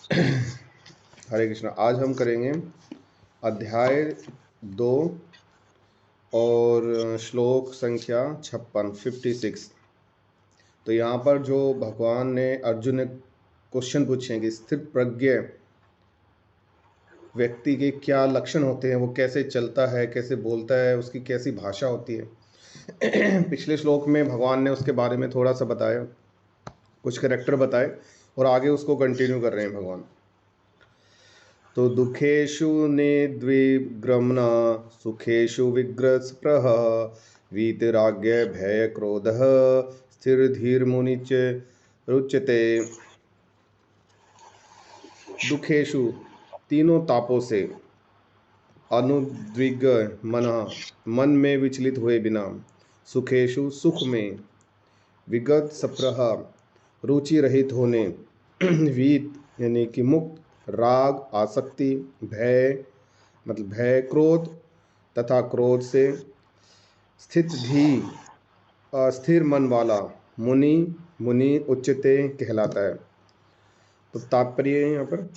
हरे कृष्णा। आज हम करेंगे अध्याय 2 और श्लोक संख्या 56। तो यहाँ पर जो भगवान ने अर्जुन ने क्वेश्चन पूछे हैं कि स्थित प्रज्ञ व्यक्ति के क्या लक्षण होते हैं, वो कैसे चलता है, कैसे बोलता है, उसकी कैसी भाषा होती है। पिछले श्लोक में भगवान ने उसके बारे में थोड़ा सा बताया, कुछ कैरेक्टर बताए और आगे उसको कंटिन्यू कर रहे हैं भगवान। तो दुखेषु निद्विग्रमण सुखेषु विग्रस्पृह वीतराग्य भय क्रोधः स्थिर धीर मुनिच रुच्यते। दुखेषु तीनों तापों से, अनुद्विग मन में विचलित हुए बिना, सुखेषु सुख में, विगत सप्रह रुचि रहित होने, वीत यानी कि मुक्त, राग आसक्ति, भय मतलब भय क्रोध तथा क्रोध से, स्थित धी अस्थिर मन वाला, मुनि मुनि उच्चते कहलाता है। तो तात्पर्य है यहाँ पर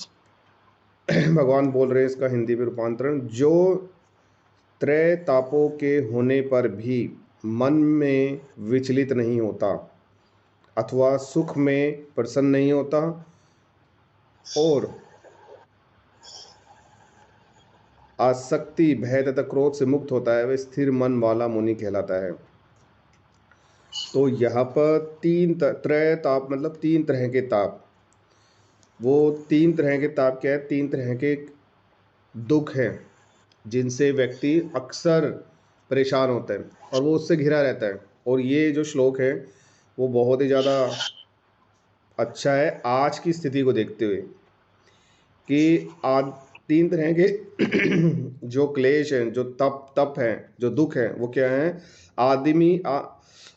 भगवान बोल रहे हैं इसका हिंदी में रूपांतरण, जो त्रय तापों के होने पर भी मन में विचलित नहीं होता अथवा सुख में प्रसन्न नहीं होता और आसक्ति भय तथा क्रोध से मुक्त होता है, वह स्थिर मन वाला मुनि कहलाता है। तो यहाँ पर त्रय ताप मतलब 3 तरह के ताप। वो 3 तरह के ताप क्या है? 3 तरह के दुख हैं जिनसे व्यक्ति अक्सर परेशान होता है और वो उससे घिरा रहता है। और ये जो श्लोक है वो बहुत ही ज़्यादा अच्छा है आज की स्थिति को देखते हुए कि आज 3 तरह के जो क्लेश हैं, जो तप हैं, जो दुख हैं, वो क्या हैं?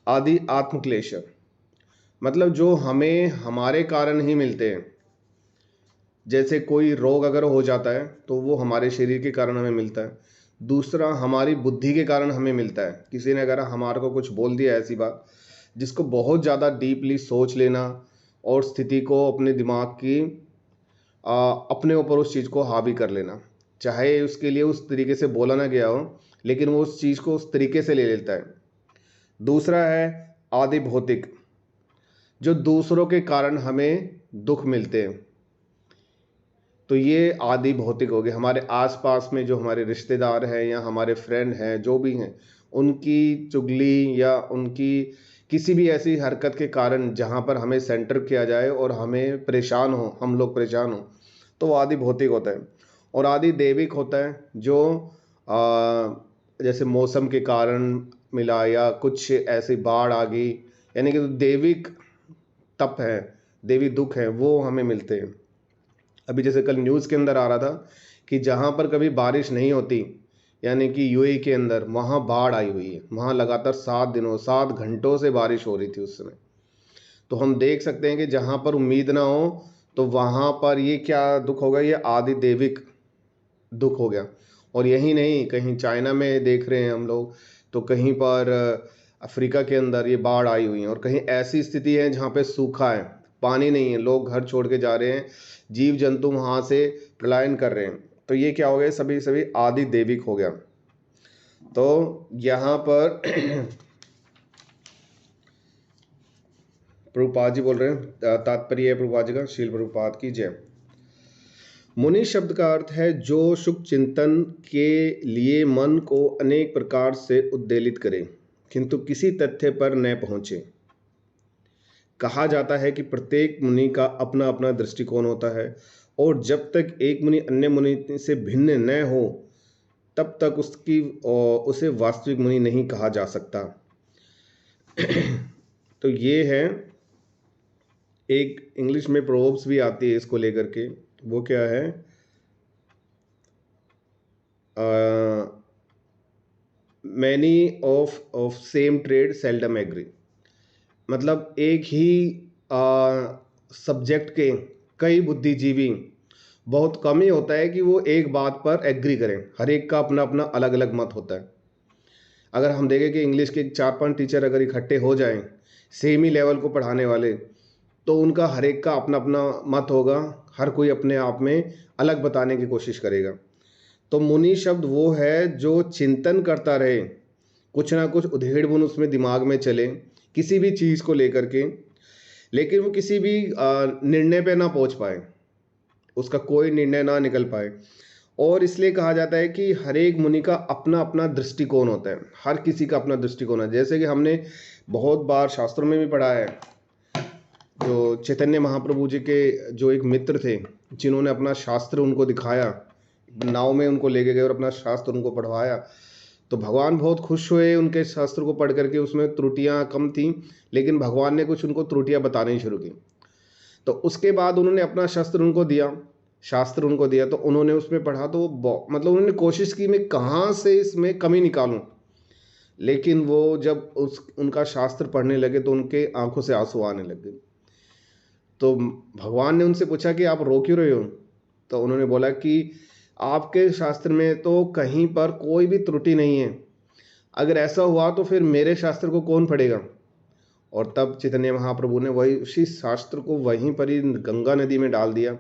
आदि आत्म क्लेश, मतलब जो हमें हमारे कारण ही मिलते हैं। जैसे कोई रोग अगर हो जाता है तो वो हमारे शरीर के कारण हमें मिलता है। दूसरा, हमारी बुद्धि के कारण हमें मिलता है। किसी ने अगर हमारे को कुछ बोल दिया ऐसी बात जिसको बहुत ज़्यादा डीपली सोच लेना और स्थिति को अपने दिमाग की अपने ऊपर उस चीज़ को हावी कर लेना, चाहे उसके लिए उस तरीके से बोला ना गया हो, लेकिन वो उस चीज़ को उस तरीके से ले लेता है। दूसरा है आदि भौतिक, जो दूसरों के कारण हमें दुख मिलते हैं। तो ये आदि भौतिक हो गए। हमारे आसपास में जो हमारे रिश्तेदार हैं या हमारे फ्रेंड हैं, जो भी हैं, उनकी चुगली या उनकी किसी भी ऐसी हरकत के कारण जहाँ पर हमें सेंटर किया जाए और हमें परेशान हो, हम लोग परेशान हो, तो वो आदि भौतिक होता है। और आदि दैविक होता है, जो जैसे मौसम के कारण मिला या कुछ ऐसी बाढ़ आ गई, यानी कि दैविक तप है, देवी दुख है, वो हमें मिलते हैं। अभी जैसे कल न्यूज़ के अंदर आ रहा था कि जहाँ पर कभी बारिश नहीं होती, यानी कि यूएई के अंदर, वहाँ बाढ़ आई हुई है। वहाँ लगातार 7 घंटों से बारिश हो रही थी उस समय। तो हम देख सकते हैं कि जहाँ पर उम्मीद ना हो तो वहाँ पर ये क्या दुख होगा? ये आदि दैविक दुख हो गया। और यही नहीं, कहीं चाइना में देख रहे हैं हम लोग, तो कहीं पर अफ्रीका के अंदर ये बाढ़ आई हुई है। और कहीं ऐसी स्थिति है जहाँ पे सूखा है, पानी नहीं है, लोग घर छोड़ के जा रहे हैं, जीव जंतु वहाँ से पलायन कर रहे हैं। तो ये क्या हो गया? सभी सभी आदि दैविक हो गया। तो यहाँ पर प्रभुपाद जी बोल रहे हैं, तात्पर्य है प्रभुपाद जी का, शील प्रभुपाद की जय। मुनि शब्द का अर्थ है जो सुख चिंतन के लिए मन को अनेक प्रकार से उद्वेलित करे किंतु किसी तथ्य पर न पहुंचे। कहा जाता है कि प्रत्येक मुनि का अपना अपना दृष्टिकोण होता है और जब तक एक मुनि अन्य मुनि से भिन्न न हो तब तक उसे वास्तविक मुनि नहीं कहा जा सकता। तो ये है, एक इंग्लिश में प्रोवर्ब्स भी आती है इसको लेकर के। वो क्या है? Many of same trade seldom agree, मतलब एक ही सब्जेक्ट के कई बुद्धिजीवी, बहुत कम ही होता है कि वो एक बात पर एग्री करें। हर एक का अपना अपना अलग अलग मत होता है। अगर हम देखें कि इंग्लिश के 4-5 टीचर अगर इकट्ठे हो जाएं, सेम ही लेवल को पढ़ाने वाले, तो उनका हर एक का अपना अपना मत होगा, हर कोई अपने आप में अलग बताने की कोशिश करेगा। तो मुनि शब्द वो है जो चिंतन करता रहे, कुछ ना कुछ उधेड़-बुन उसमें दिमाग में चले, किसी भी चीज़ को लेकर के, लेकिन वो किसी भी निर्णय पे ना पहुँच पाए, उसका कोई निर्णय ना निकल पाए। और इसलिए कहा जाता है कि हर एक मुनि का अपना-अपना दृष्टिकोण होता है, हर किसी का अपना दृष्टिकोण है। जैसे कि हमने बहुत बार शास्त्रों में भी पढ़ा है, जो चैतन्य महाप्रभु जी के जो एक मित्र थे, जिन्होंने अपना शास्त्र उनको दिखाया, नाव में उनको लेके गए और अपना शास्त्र उनको पढ़वाया, तो भगवान बहुत खुश हुए उनके शास्त्र को पढ़ करके। उसमें त्रुटियां कम थीं, लेकिन भगवान ने कुछ उनको त्रुटियां बतानी शुरू की। तो उसके बाद उन्होंने अपना शास्त्र उनको दिया, तो उन्होंने उसमें पढ़ा, तो मतलब उन्होंने कोशिश की मैं कहाँ से इसमें कमी निकालूं, लेकिन वो जब उस उनका शास्त्र पढ़ने लगे तो उनके आंखों से आंसू आने लगे। तो भगवान ने उनसे पूछा कि आप रो क्यों रहे हो? तो उन्होंने बोला कि आपके शास्त्र में तो कहीं पर कोई भी त्रुटि नहीं है, अगर ऐसा हुआ तो फिर मेरे शास्त्र को कौन पढ़ेगा? और तब चैतन्य महाप्रभु ने वही उसी शास्त्र को वहीं पर ही गंगा नदी में डाल दिया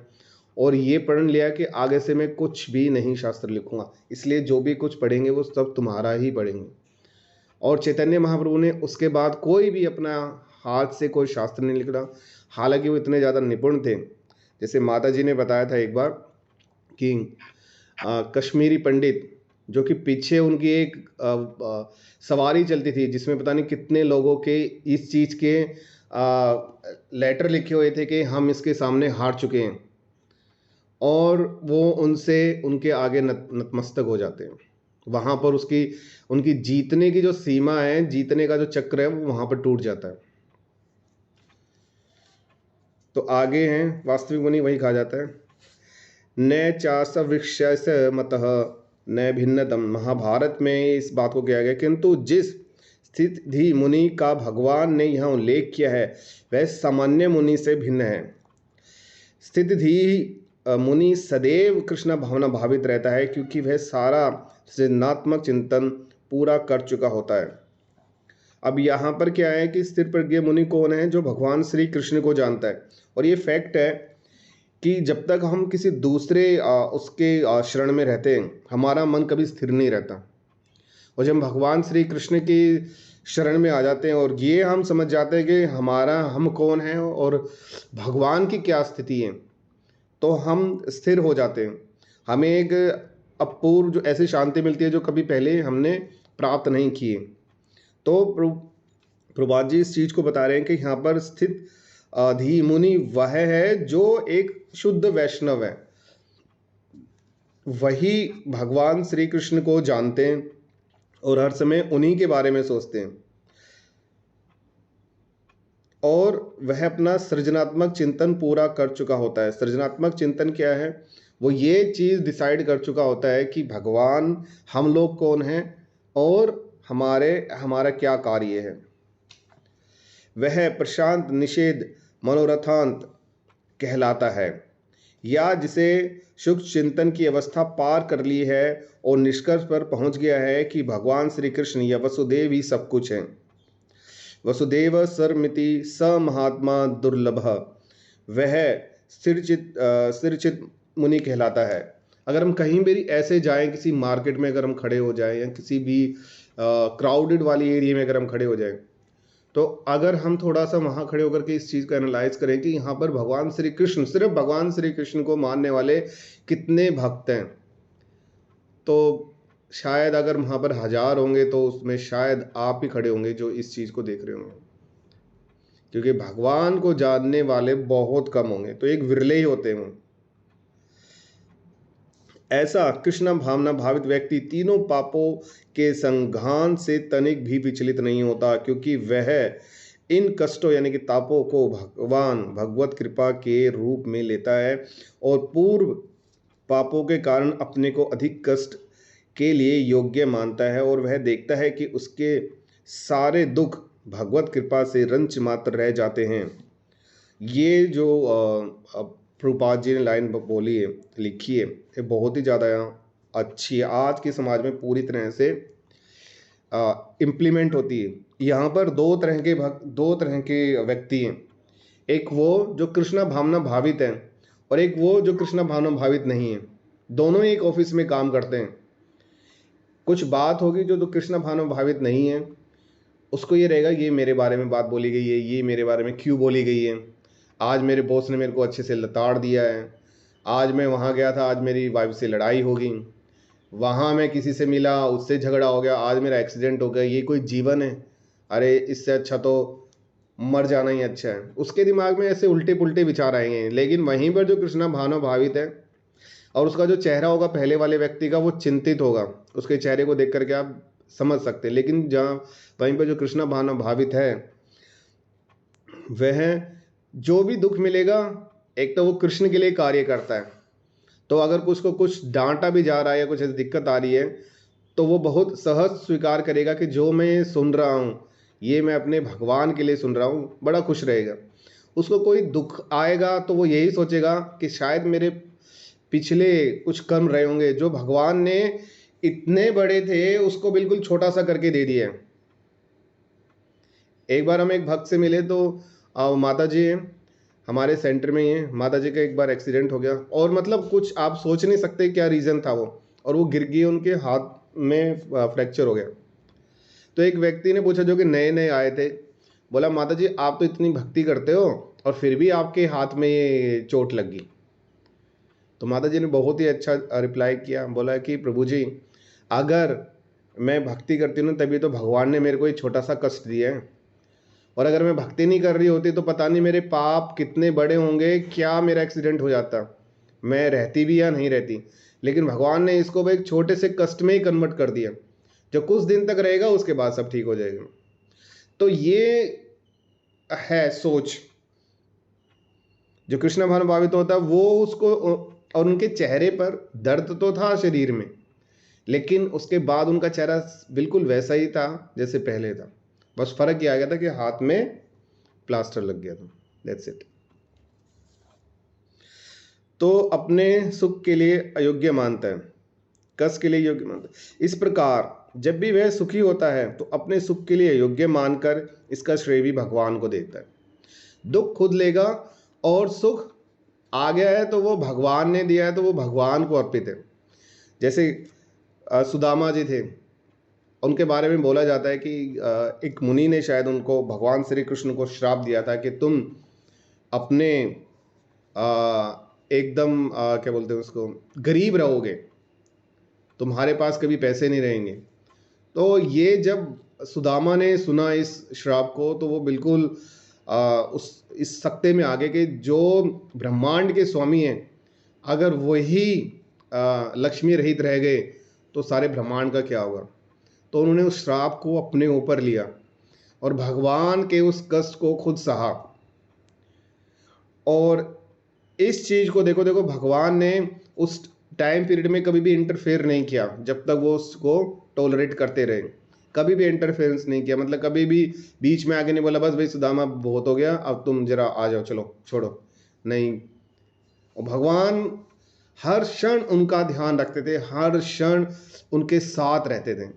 और ये प्रण लिया कि आगे से मैं कुछ भी नहीं शास्त्र लिखूंगा, इसलिए जो भी कुछ पढ़ेंगे वो सब तुम्हारा ही पढ़ेंगे। और चैतन्य महाप्रभु ने उसके बाद कोई भी अपना हाथ से कोई शास्त्र नहीं लिखा। हालांकि वो इतने ज़्यादा निपुण थे, जैसे माता जी ने बताया था एक बार कि कश्मीरी पंडित, जो कि पीछे उनकी एक सवारी चलती थी जिसमें पता नहीं कितने लोगों के इस चीज़ के लेटर लिखे हुए थे कि हम इसके सामने हार चुके हैं, और वो उनसे उनके आगे नतमस्तक हो जाते हैं। वहाँ पर उसकी उनकी जीतने की जो सीमा है, जीतने का जो चक्र है, वो वहाँ पर टूट जाता है। तो आगे हैं वास्तविक मुनि, वही कहा जाता है, न चास वृक्ष मतः न भिन्नतम। महाभारत में इस बात को किया गया, किंतु जिस स्थिति मुनि का भगवान ने यहाँ उल्लेख किया है वह सामान्य मुनि से भिन्न है। स्थिति मुनि सदैव कृष्ण भावना भावित रहता है, क्योंकि वह सारा सृजनात्मक चिंतन पूरा कर चुका होता है। अब यहाँ पर क्या है कि स्थिर प्रज्ञ मुनि कौन है? जो भगवान श्री कृष्ण को जानता है। और ये फैक्ट है कि जब तक हम किसी दूसरे उसके शरण में रहते हैं, हमारा मन कभी स्थिर नहीं रहता। और जब भगवान श्री कृष्ण की शरण में आ जाते हैं और ये हम समझ जाते हैं कि हम कौन हैं और भगवान की क्या स्थिति है, तो हम स्थिर हो जाते हैं। हमें एक अपूर्व जो ऐसी शांति मिलती है जो कभी पहले हमने प्राप्त नहीं की है। तो प्रभुपाद जी इस चीज़ को बता रहे हैं कि यहाँ पर स्थित धी मुनि वह है जो एक शुद्ध वैष्णव है, वही भगवान श्री कृष्ण को जानते हैं और हर समय उन्हीं के बारे में सोचते हैं, और वह अपना सृजनात्मक चिंतन पूरा कर चुका होता है। सृजनात्मक चिंतन क्या है? वो ये चीज़ डिसाइड कर चुका होता है कि भगवान, हम लोग कौन हैं और हमारा क्या कार्य है। वह प्रशांत निषेध मनोरथांत कहलाता है, या जिसे सूक्ष्म चिंतन की अवस्था पार कर ली है और निष्कर्ष पर पहुंच गया है कि भगवान श्री कृष्ण या वसुदेव ही सब कुछ हैं। वसुदेव सर्वमिति स महात्मा दुर्लभ, वह स्थिरचित मुनि कहलाता है। अगर हम कहीं भी ऐसे जाएं, किसी मार्केट में अगर हम खड़े हो जाएं या किसी भी क्राउडेड वाली एरिया में अगर हम खड़े हो जाएं, तो अगर हम थोड़ा सा वहाँ खड़े होकर के इस चीज़ को एनालाइज करें कि यहाँ पर भगवान श्री कृष्ण, सिर्फ भगवान श्री कृष्ण को मानने वाले कितने भक्त हैं, तो शायद अगर वहाँ पर 1000 होंगे तो उसमें शायद आप ही खड़े होंगे जो इस चीज़ को देख रहे होंगे, क्योंकि भगवान को जानने वाले बहुत कम होंगे, तो एक विरले ही होते हैं। ऐसा कृष्ण भावना भावित व्यक्ति तीनों पापों के संघान से तनिक भी विचलित नहीं होता, क्योंकि वह इन कष्टों यानी कि तापों को भगवान भगवत कृपा के रूप में लेता है और पूर्व पापों के कारण अपने को अधिक कष्ट के लिए योग्य मानता है, और वह देखता है कि उसके सारे दुख भगवत कृपा से रंच मात्र रह जाते हैं। ये जो प्रभुपाद जी ने लाइन बोली है, लिखी है, ये बहुत ही ज़्यादा अच्छी है, आज के समाज में पूरी तरह से इम्प्लीमेंट होती है। यहाँ पर दो तरह के व्यक्ति हैं। एक वो जो कृष्ण भावना भावित है और एक वो जो कृष्ण भावना भावित नहीं है। दोनों ही एक ऑफिस में काम करते हैं। कुछ बात होगी जो कृष्ण भावना भावित नहीं है, उसको ये रहेगा ये मेरे बारे में बात बोली गई है, ये मेरे बारे में क्यों बोली गई है, आज मेरे बॉस ने मेरे को अच्छे से लताड़ दिया है, आज मैं वहाँ गया था, आज मेरी वाइफ से लड़ाई होगी, वहाँ मैं किसी से मिला, उससे झगड़ा हो गया, आज मेरा एक्सीडेंट हो गया, ये कोई जीवन है? अरे इससे अच्छा तो मर जाना ही अच्छा है। उसके दिमाग में ऐसे उल्टे पुल्टे विचार आएंगे। लेकिन वहीं पर जो कृष्णा भावना भावित है और उसका जो चेहरा होगा पहले वाले व्यक्ति का, वो चिंतित होगा, उसके चेहरे को देख करके आप समझ सकते हैं। लेकिन जहाँ वहीं पर जो कृष्णा भावना भावित है, वह जो भी दुख मिलेगा, एक तो वो कृष्ण के लिए कार्य करता है। तो अगर उसको कुछ डांटा भी जा रहा है या कुछ ऐसी दिक्कत आ रही है, तो वो बहुत सहज स्वीकार करेगा कि जो मैं सुन रहा हूँ ये मैं अपने भगवान के लिए सुन रहा हूँ, बड़ा खुश रहेगा। उसको कोई दुख आएगा तो वो यही सोचेगा कि शायद मेरे पिछले कुछ कर्म रहे होंगे जो भगवान ने इतने बड़े थे उसको बिल्कुल छोटा सा करके दे दिया। एक बार हम एक भक्त से मिले तो माता जी हमारे सेंटर में ही है। माता जी का एक बार एक्सीडेंट हो गया और मतलब कुछ आप सोच नहीं सकते क्या रीज़न था वो, और वो गिर गई, उनके हाथ में फ्रैक्चर हो गया। तो एक व्यक्ति ने पूछा जो कि नए नए आए थे, बोला माता जी आप तो इतनी भक्ति करते हो और फिर भी आपके हाथ में ये चोट लग गई। तो माता जी ने बहुत ही अच्छा रिप्लाई किया, बोला कि प्रभु जी अगर मैं भक्ति करती हूँ तभी तो भगवान ने मेरे को ये छोटा सा कष्ट दिया है, और अगर मैं भक्ति नहीं कर रही होती तो पता नहीं मेरे पाप कितने बड़े होंगे, क्या मेरा एक्सीडेंट हो जाता, मैं रहती भी या नहीं रहती। लेकिन भगवान ने इसको एक छोटे से कष्ट में ही कन्वर्ट कर दिया, जो कुछ दिन तक रहेगा उसके बाद सब ठीक हो जाएगा। तो ये है सोच। जो कृष्ण भावना भावित होता है वो उसको, और उनके चेहरे पर दर्द तो था शरीर में, लेकिन उसके बाद उनका चेहरा बिल्कुल वैसा ही था जैसे पहले था, बस फर्क ये आ गया था कि हाथ में प्लास्टर लग गया था, दैट्स इट। तो अपने सुख के लिए अयोग्य मानता है, कष्ट के लिए योग्य मानता है। इस प्रकार जब भी वह सुखी होता है तो अपने सुख के लिए योग्य मानकर इसका श्रेय भी भगवान को देता है। दुख खुद लेगा और सुख आ गया है तो वो भगवान ने दिया है, तो वो भगवान को अर्पित है। जैसे सुदामा जी थे, उनके बारे में बोला जाता है कि एक मुनि ने शायद उनको, भगवान श्री कृष्ण को श्राप दिया था कि तुम अपने एकदम क्या बोलते हैं उसको, गरीब रहोगे, तुम्हारे पास कभी पैसे नहीं रहेंगे। तो ये जब सुदामा ने सुना इस श्राप को तो वो बिल्कुल इस सकते में आ गए कि जो ब्रह्मांड के स्वामी हैं, अगर वही लक्ष्मी रहित रह गए तो सारे ब्रह्मांड का क्या होगा। तो उन्होंने उस श्राप को अपने ऊपर लिया और भगवान के उस कष्ट को खुद सहा। और इस चीज़ को देखो भगवान ने उस टाइम पीरियड में कभी भी इंटरफेयर नहीं किया, जब तक वो उसको टॉलरेट करते रहे, कभी भी इंटरफेरेंस नहीं किया। मतलब कभी भी बीच में आके नहीं बोला बस भाई सुदामा बहुत हो गया, अब तुम जरा आ जाओ, चलो छोड़ो, नहीं। और भगवान हर क्षण उनका ध्यान रखते थे, हर क्षण उनके साथ रहते थे,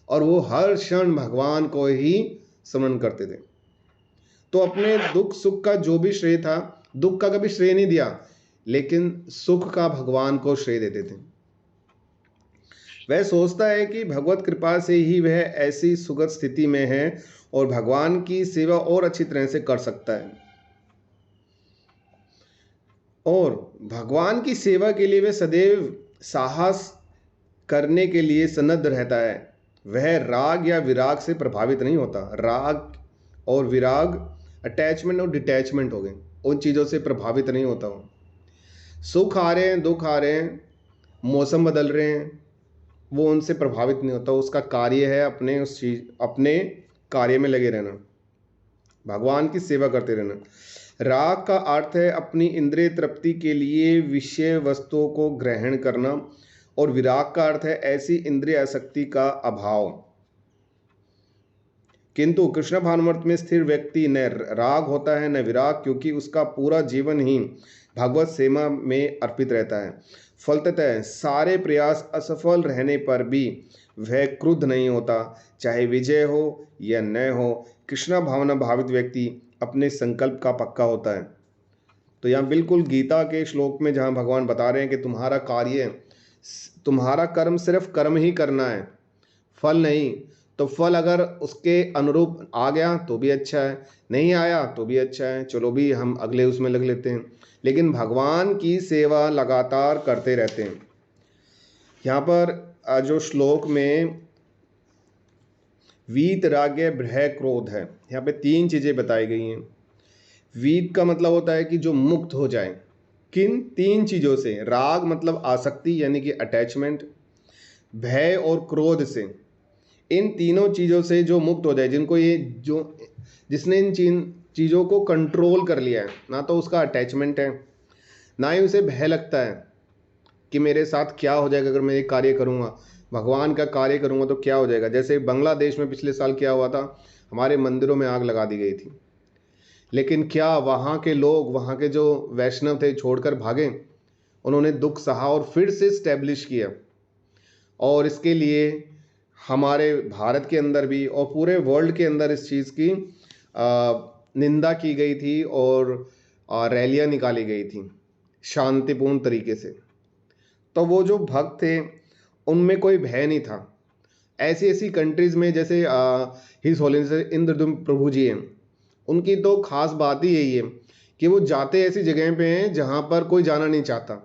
और वो हर क्षण भगवान को ही स्मरण करते थे। तो अपने दुख सुख का जो भी श्रेय था, दुख का कभी श्रेय नहीं दिया, लेकिन सुख का भगवान को श्रेय देते थे। वह सोचता है कि भगवत कृपा से ही वह ऐसी सुगत स्थिति में है और भगवान की सेवा और अच्छी तरह से कर सकता है, और भगवान की सेवा के लिए वह सदैव साहस करने के लिए सन्नद्ध रहता है। वह राग या विराग से प्रभावित नहीं होता। राग और विराग अटैचमेंट और डिटैचमेंट हो गए, उन चीज़ों से प्रभावित नहीं होता हूँ। सुख आ रहे हैं, दुख आ रहे हैं, मौसम बदल रहे हैं, वो उनसे प्रभावित नहीं होता। उसका कार्य है अपने उस चीज, अपने कार्य में लगे रहना, भगवान की सेवा करते रहना। राग का अर्थ है अपनी इंद्रिय तृप्ति के लिए विषय वस्तुओं को ग्रहण करना, और विराग का अर्थ है ऐसी इंद्रिय आसक्ति का अभाव। किंतु कृष्ण भावनामृत में स्थिर व्यक्ति न राग होता है न विराग, क्योंकि उसका पूरा जीवन ही भगवत सेवा में अर्पित रहता है। फलतः सारे प्रयास असफल रहने पर भी वह क्रुद्ध नहीं होता, चाहे विजय हो या न हो। कृष्ण भावना भावित व्यक्ति अपने संकल्प का पक्का होता है। तो यहाँ बिल्कुल गीता के श्लोक में जहाँ भगवान बता रहे हैं कि तुम्हारा कर्म सिर्फ कर्म ही करना है, फल नहीं। तो फल अगर उसके अनुरूप आ गया तो भी अच्छा है, नहीं आया तो भी अच्छा है, चलो भी हम अगले उसमें लग लेते हैं। लेकिन भगवान की सेवा लगातार करते रहते हैं। यहाँ पर जो श्लोक में वीतराग्य भय क्रोध है, यहाँ पे 3 चीजें बताई गई हैं। वीत का मतलब होता है कि जो मुक्त हो जाए, किन 3 चीजों से? राग मतलब आसक्ति यानी कि अटैचमेंट, भय और क्रोध से। इन तीनों चीजों से जो मुक्त हो जाए, जिसने इन चीजों को कंट्रोल कर लिया है, ना तो उसका अटैचमेंट है, ना ही उसे भय लगता है कि मेरे साथ क्या हो जाएगा अगर मैं ये कार्य करूंगा, भगवान का कार्य करूंगा तो क्या हो जाएगा। जैसे बांग्लादेश में पिछले साल क्या हुआ था, हमारे मंदिरों में आग लगा दी गई थी, लेकिन क्या वहाँ के लोग, वहाँ के जो वैष्णव थे, छोड़कर भागे? उन्होंने दुख सहा और फिर से स्टैब्लिश किया। और इसके लिए हमारे भारत के अंदर भी और पूरे वर्ल्ड के अंदर इस चीज़ की निंदा की गई थी और रैलियां निकाली गई थी शांतिपूर्ण तरीके से। तो वो जो भक्त थे उनमें कोई भय नहीं था। ऐसी ऐसी कंट्रीज़ में जैसे हिज होलिनेस इंद्रदुम प्रभु जी हैं, उनकी तो खास बात ही यही है कि वो जाते ऐसी जगह पे हैं जहाँ पर कोई जाना नहीं चाहता,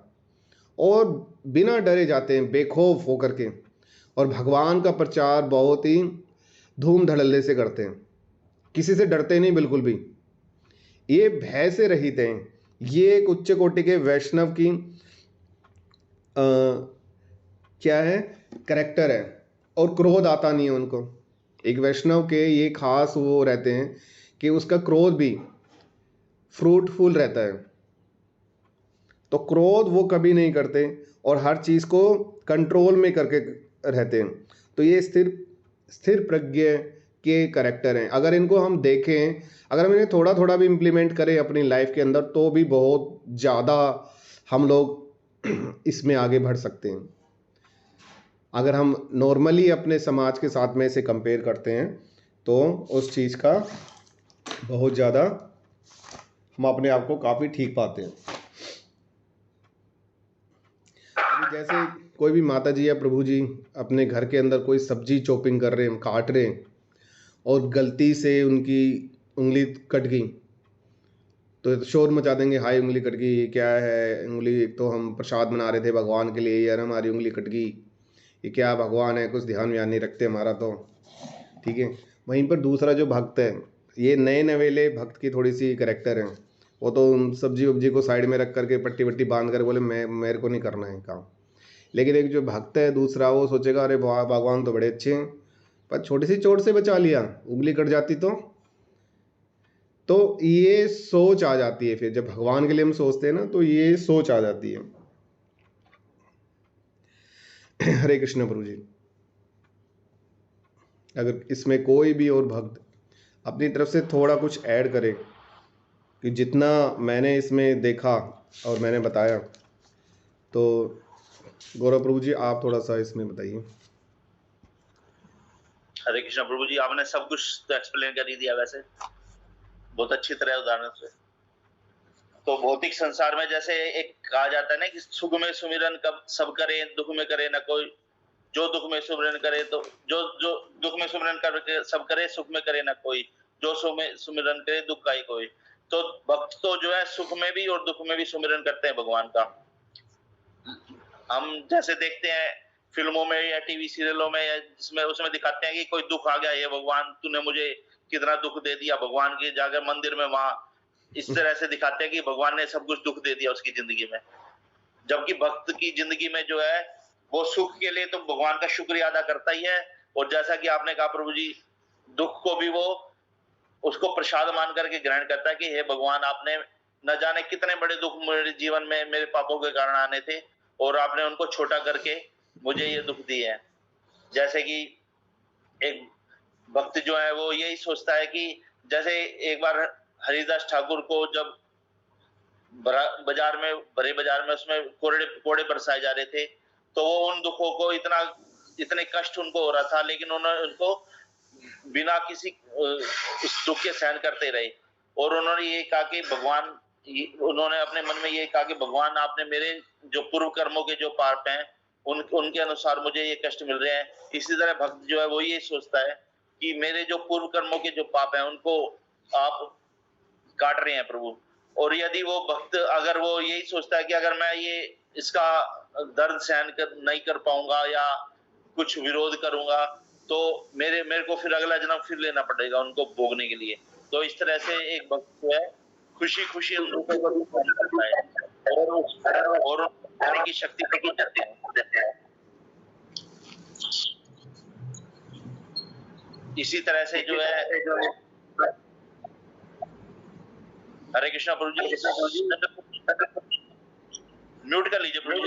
और बिना डरे जाते हैं बेखौफ होकर के, और भगवान का प्रचार बहुत ही धूम धड़ल्ले से करते हैं, किसी से डरते नहीं बिल्कुल भी, ये भय से रहित हैं। ये एक उच्च कोटि के वैष्णव की क्या है, करेक्टर है। और क्रोध आता नहीं है उनको। एक वैष्णव के ये खास वो रहते हैं कि उसका क्रोध भी फ्रूटफुल रहता है। तो क्रोध वो कभी नहीं करते और हर चीज़ को कंट्रोल में करके रहते हैं। तो ये स्थिर स्थिर प्रज्ञ के करेक्टर हैं। अगर इनको हम देखें, अगर हम इन्हें थोड़ा थोड़ा भी इम्प्लीमेंट करें अपनी लाइफ के अंदर, तो भी बहुत ज़्यादा हम लोग इसमें आगे बढ़ सकते हैं। अगर हम नॉर्मली अपने समाज के साथ में इसे कंपेयर करते हैं तो उस चीज़ का बहुत ज़्यादा हम अपने आप को काफ़ी ठीक पाते हैं। अभी जैसे कोई भी माता जी या प्रभु जी अपने घर के अंदर कोई सब्जी चॉपिंग कर रहे हैं, काट रहे हैं, और गलती से उनकी उंगली कट गई तो शोर मचा देंगे, हाय उंगली कट गई, ये क्या है उंगली, एक तो हम प्रसाद बना रहे थे भगवान के लिए, यार हमारी उंगली कट गई, ये क्या भगवान है, कुछ ध्यान व्यान नहीं रखते हमारा तो, ठीक है। वहीं पर दूसरा जो भक्त है, ये नए नवेले भक्त की थोड़ी सी करेक्टर हैं। वो तो सब्जी वब्जी को साइड में रख करके पट्टी वट्टी बांध कर बोले मैं, मेरे को नहीं करना है काम। लेकिन एक जो भक्त है दूसरा, वो सोचेगा अरे भगवान तो बड़े अच्छे हैं, पर छोटी सी चोट से बचा लिया, उंगली कट जाती तो ये सोच आ जाती है। फिर जब भगवान के लिए हम सोचते हैं ना, तो ये सोच आ जाती है। हरे कृष्ण प्रभु जी। अगर इसमें कोई भी और भक्त अपनी तरफ से थोड़ा कुछ ऐड करे, कि जितना मैंने इसमें देखा और मैंने बताया, तो गौरव प्रभु जी आप थोड़ा सा इसमें बताइए। हरे कृष्ण प्रभु जी, आपने सब कुछ तो एक्सप्लेन कर ही दिया वैसे बहुत अच्छी तरह उदाहरण से। तो भौतिक संसार में जैसे एक कहा जाता है ना कि सुख में सुमिरन कब सब करे, दुख में करे ना कोई, जो दुख में सुमिरन करे तो जो जो दुख में सुमिरन करके सब करे, सुख में करे ना कोई, जो सुख में सुमिरन करे दुख का ही कोई। तो भक्त तो जो है सुख में भी और दुख में भी सुमिरन करते हैं भगवान का। हम जैसे देखते हैं फिल्मों में या टीवी सीरियलों में, या जिसमें उसमें दिखाते हैं कि कोई दुख आ गया, ये भगवान तूने मुझे कितना दुख दे दिया, भगवान के जाकर मंदिर में वहां इस तरह से दिखाते हैं कि भगवान ने सब कुछ दुख दे दिया उसकी जिंदगी में। जबकि भक्त की जिंदगी में जो है वो सुख के लिए तो भगवान का शुक्रिया अदा करता ही है, और जैसा कि आपने कहा प्रभु जी, दुख को भी वो उसको प्रसाद मान करके ग्रहण करता है कि हे भगवान, आपने न जाने कितने बड़े दुख मेरे जीवन में मेरे पापों के कारण आने थे, और आपने उनको छोटा करके मुझे ये दुख दिए हैं। जैसे कि एक भक्त जो है वो यही सोचता है कि जैसे एक बार हरिदास ठाकुर को जब बाजार में, भरे बाजार में उसमें कोड़े बरसाए जा रहे थे, तो वो उन दुखों को इतने कष्ट उनको हो रहा था, लेकिन उन्होंने उनको बिना किसी उस दुख के सहन करते रहे। और उन्होंने ये कहा कि भगवान, उन्होंने अपने मन में ये कहा कि भगवान आपने मेरे जो पूर्व कर्मों के जो पाप हैं उनके अनुसार मुझे ये कष्ट मिल रहे हैं। इसी तरह भक्त जो है वो ये सोचता है कि मेरे जो पूर्व कर्मों के जो पाप हैं उनको आप काट रहे हैं प्रभु। और यदि वो भक्त अगर वो यही सोचता है कि अगर मैं ये इसका दर्द सहन नहीं कर पाऊंगा या कुछ विरोध करूंगा तो मेरे को फिर अगला जन्म फिर लेना पड़ेगा उनको भोगने के लिए। तो इस तरह से एक भक्त जो है खुशी खुशी उन दुखों को भी सहन करता है और कहने की शक्ति की जाते हैं। इसी तरह से जो है हरे कृष्णा प्रभु जी, म्यूट कर लीजिए प्रभु जी।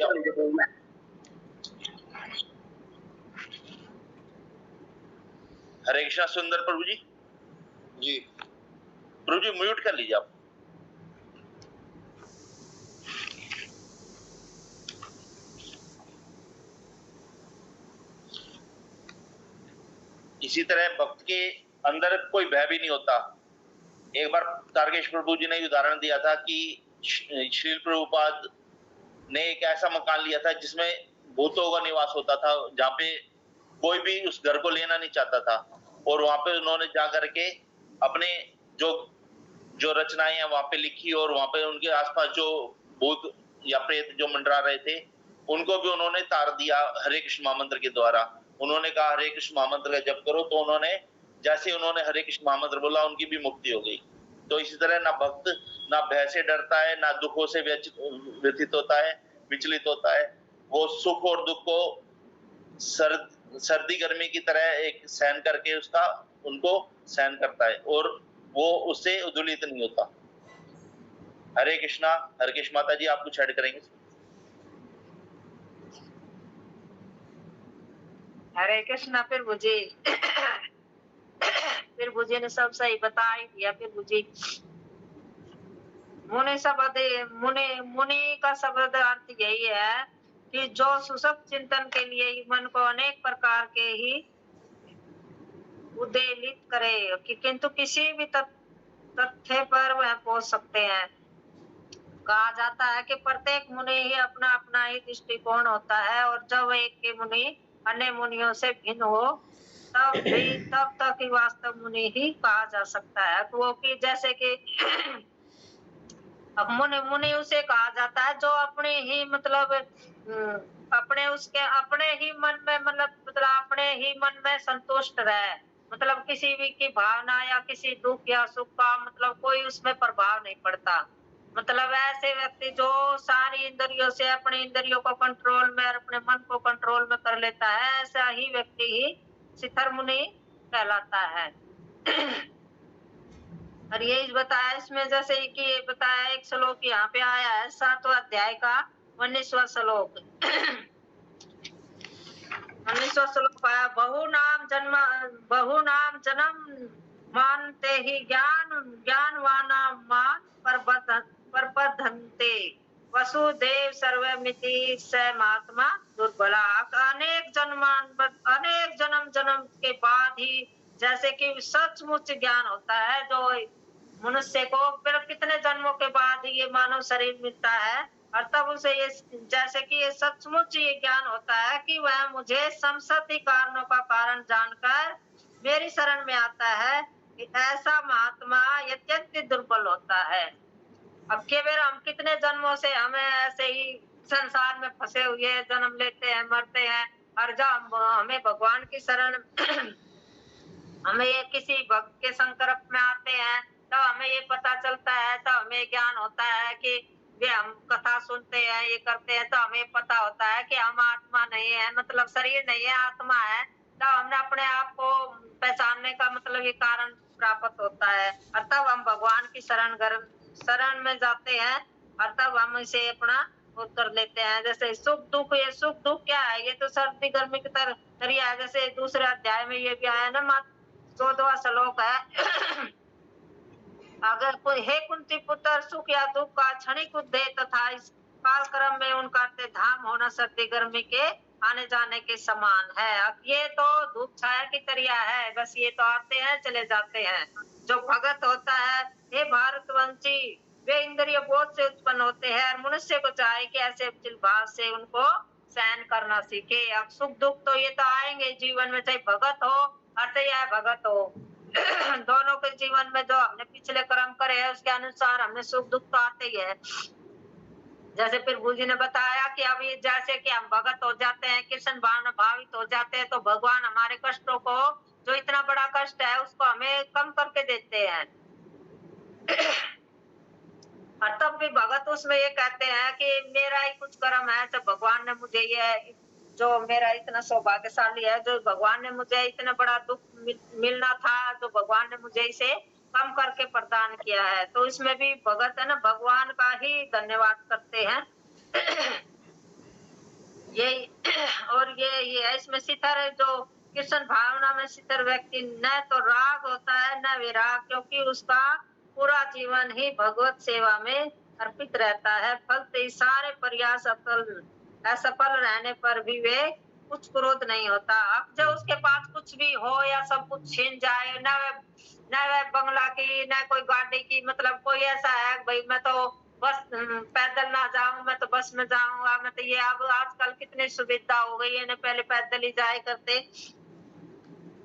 हरे कृष्णा सुंदर प्रभु जी। जी प्रभु जी म्यूट कर लीजिए आप। इसी तरह भक्त के अंदर कोई भय भी नहीं होता। एक बार तारकेश प्रभु जी ने उदाहरण दिया था कि श्रील प्रभुपाद ने एक ऐसा मकान लिया था जिसमें भूतों का निवास होता था, जहाँ पे कोई भी उस घर को लेना नहीं चाहता था। और वहां पे उन्होंने जा करके अपने जो जो रचनाएं हैं वहां पे लिखी और वहां पे उनके आसपास जो भूत या प्रेत जो मंडरा रहे थे उनको भी उन्होंने तार दिया हरे कृष्ण महामंत्र के द्वारा। उन्होंने कहा हरे कृष्ण महामंत्र का जप करो, तो उन्होंने जैसे उन्होंने हरे कृष्ण महामंत्र बोला उनकी भी मुक्ति हो गई। तो इसी तरह ना भक्त ना भय से डरता है, ना दुखों से व्यथित होता है, विचलित होता है। वो सुख और दुख को सर्दी गर्मी की तरह एक सहन करके उसका उनको सहन करता है और वो उससे उद्वेलित नहीं होता। हरे कृष्णा। हरे कृष्ण माता जी, आप कुछ ऐड करेंगे? हरे कृष्णा। फिर मुझे ने सब सही बता ही दिया। फिर मुझे मुनि का शब्द अर्थ यही है कि जो सुसुप्त चिंतन के लिए ही मन को अनेक प्रकार के ही उद्वेलित करे कि किंतु किसी भी तथ्य पर वह पहुंच सकते हैं। कहा जाता है कि प्रत्येक मुनि ही अपना अपना ही दृष्टिकोण होता है और जब एक के मुनि अन्य मुनियों से भिन्न हो तब तक ही वास्तव मुनि ही कहा जा सकता है। तो वो कि जैसे कि अब मुनि उसे कहा जाता है जो अपने ही मतलब अपने ही मन में मतलब अपने ही मन में संतुष्ट रहे, मतलब किसी भी की भावना या किसी दुख या सुख का मतलब कोई उसमें प्रभाव नहीं पड़ता। मतलब ऐसे व्यक्ति जो सारी इंद्रियों से अपने इंद्रियों को कंट्रोल में और अपने मन को कंट्रोल में कर लेता है, ऐसा ही व्यक्ति ही शिखर मुनि कहलाता है। और यही बताया इसमें, जैसे कि ये बताया एक श्लोक यहाँ पे आया है 7वां अध्याय का 19वां श्लोक। 19वां श्लोक आया, बहु नाम जन्म मानते ही ज्ञानवाना मान परबधन्ते वसुदेव सर्वमिति स महात्मा दुर्बला। अनेक जन्म के बाद ही जैसे कि सचमुच ज्ञान होता है जो मनुष्य को फिर कितने जन्मों के बाद ये मानव शरीर मिलता है, और तब उसे ये जैसे कि ये सचमुच ये ज्ञान होता है कि वह मुझे समसति कारणों का कारण जानकर मेरी शरण में आता है, कि ऐसा महात्मा अत्यंत दुर्बल होता है। अब केवल हम कितने जन्मों से हमें ऐसे ही संसार में फंसे हुए जन्म लेते हैं, मरते हैं, और जब हमें भगवान की शरण हमें ये किसी भक्त के संकल्प में आते हैं तो हमें ये पता चलता है, तो हमें ज्ञान होता है कि वे हम कथा सुनते हैं, ये करते हैं, तो हमें पता होता है कि हम आत्मा नहीं है, मतलब शरीर नहीं है, आत्मा है। तो हमने अपने आप को पहचानने का मतलब ये कारण प्राप्त होता है, और तब हम भगवान की शरण में जाते हैं, और तब हम इसे अपना वो कर लेते हैं। जैसे सुख दुख, ये सुख दुख क्या है, ये तो सर्दी गर्मी की तरह है। जैसे दूसरे अध्याय में ये भी आया ना, 14वां श्लोक है, अगर कोई हे कुंती पुत्र सुख या दुख का क्षणिक दे तथा इस काल क्रम में उनका धाम होना सर्दी गर्मी के आने जाने के समान है। अब ये तो धूप छाया की तरह है, बस ये तो आते हैं चले जाते हैं। जो भगत होता है हे भारतवंशी, वे इंद्रिय बोध से उत्पन्न होते हैं और मनुष्य को चाहे कि ऐसे अचल भाव से उनको सहन करना सीखे। अब सुख दुख तो ये तो आएंगे जीवन में, चाहे भगत हो और चाहे भगत हो। दोनों के जीवन में जो हमने पिछले कर्म करे हैं उसके अनुसार हमने सुख दुख तो आते ही है। जैसे प्रभु जी ने बताया कि अब ये जैसे कि हम भगत हो जाते हैं, कृष्ण भावना भावित हो जाते हैं, तो भगवान हमारे कष्टों को, जो इतना बड़ा कष्ट है उसको हमें कम करके देते हैं। और तब भी भगत उसमें ये कहते हैं कि मेरा ही कुछ कर्म है, तो भगवान ने मुझे ये, जो मेरा इतना सौभाग्यशाली है, जो भगवान ने मुझे इतना बड़ा दुख मिलना था, जो भगवान ने मुझे इसे कम करके प्रदान किया है। तो इसमें भी भगत है ना, भगवान का ही धन्यवाद करते हैं। ये है इसमें शिथिर है, जो कृष्ण भावना में शिथिर व्यक्ति न तो राग होता है न विराग, क्योंकि उसका पूरा जीवन ही भगवत सेवा में अर्पित रहता है। फलत सारे प्रयास असफल रहने पर भी वे कुछ क्रोध नहीं होता। अब जब उसके पास कुछ भी हो या सब कुछ छीन जाए, न वह बंगला की न कोई गाड़ी की, मतलब कोई ऐसा है भाई मैं तो बस पैदल ना जाऊं, मैं तो बस में जाऊंगा, मैं तो ये, अब आजकल कितनी सुविधा हो गई है ना, पहले पैदल ही जाए करते।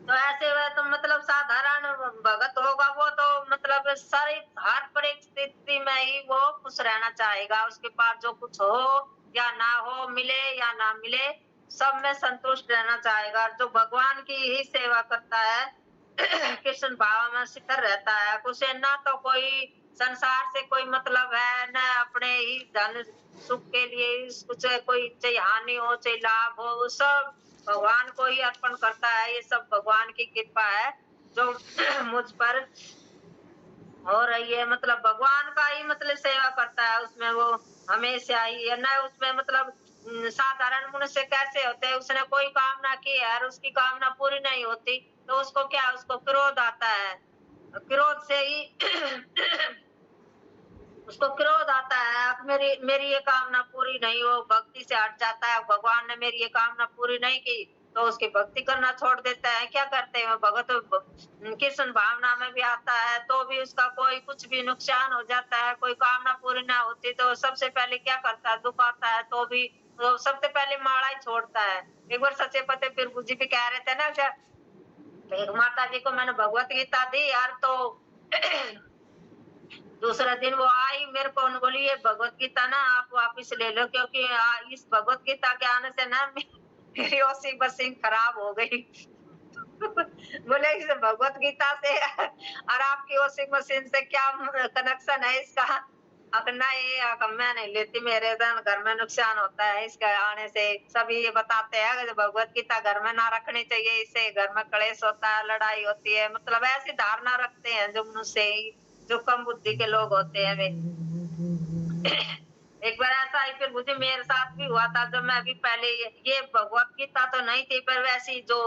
तो ऐसे वह तो मतलब साधारण भगत होगा, वो तो मतलब सारी हर परिस्थिति में ही वो खुश रहना चाहेगा। उसके पास जो कुछ हो या ना हो, मिले या ना मिले, सब में संतुष्ट रहना चाहेगा। जो भगवान की ही सेवा करता है, कृष्ण भाव में शिथिर रहता है, उसे ना तो कोई संसार से कोई मतलब है, न अपने ही धन सुख के लिए कुछ कोई, चाहे हानि हो चाहे लाभ हो, वो सब भगवान को ही अर्पण करता है। ये सब भगवान की कृपा है जो मुझ पर हो रही है। मतलब भगवान का ही मतलब सेवा करता है, उसमें वो हमेशा ही है ना। उसमें मतलब साधारण मनुष्य कैसे होते हैं, उसने कोई कामना की है और उसकी कामना पूरी नहीं होती, तो उसको क्या, उसको क्रोध आता है। क्रोध से ही उसको क्रोध आता है, अब मेरी ये कामना पूरी नहीं हो, भक्ति से हट जाता है। भगवान ने मेरी ये कामना पूरी नहीं की तो उसकी भक्ति करना छोड़ देता है। क्या करते हैं भगत, कृष्ण भावना में भी आता है तो भी उसका कोई कुछ भी नुकसान हो जाता है, कोई कामना पूरी ना होती तो सबसे पहले क्या करता है, दुख आता है तो भी तो सबसे पहले माला ही छोड़ता है। एक बार सच्चे पते प्रभु जी भी कह रहे थे ना, क्या एक माता जी को मैंने भगवत गीता दी यार, तो दूसरा दिन वो आई मेरे को, बोली ये भगवत गीता ना आप वापिस ले लो, क्योंकि इस भगवत गीता के आने से ना मेरी वॉशिंग मशीन खराब हो गई। बोले इस भगवत गीता से और आपकी वॉशिंग मशीन से क्या कनेक्शन है इसका? अब नहीं, मैं नहीं लेती, मेरे घर में नुकसान होता है इसका आने से। सभी ये बताते हैं कि भगवत गीता घर में ना रखनी चाहिए, इससे घर में क्लेश होता है, लड़ाई होती है, मतलब ऐसी धारणा रखते हैं जो मनुष्य, जो कम बुद्धि के लोग होते हैं वे। एक बार ऐसा ही फिर मुझे मेरे साथ भी हुआ था, जब मैं भी पहले ये भगवत गीता तो नहीं थी, पर वैसी जो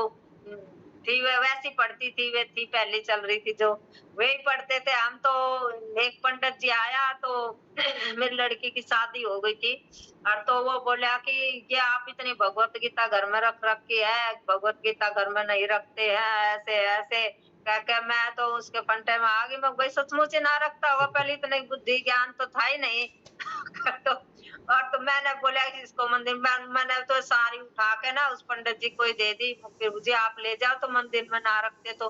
थी वे वैसी पढ़ती थी, वे थी पहले चल रही थी जो वही पढ़ते थे हम। तो एक पंडित जी आया तो मेरी लड़की की शादी हो गई थी, और तो वो बोला कि ये आप इतनी भगवत गीता घर में रख रखी है, भगवत गीता घर में नहीं रखते हैं, ऐसे ऐसे क्या मैं तो उसके फंटे में आ गई। मैं भाई सचमुच ही ना रखता होगा, पहले इतने बुद्धि ज्ञान तो था ही नहीं। तो मैंने बोला कि इसको मंदिर में, मैंने तो सारी उठा के ना उस पंडित जी को ही दे दी, फिर मुझे आप ले जाओ, तो मंदिर में ना रखते तो।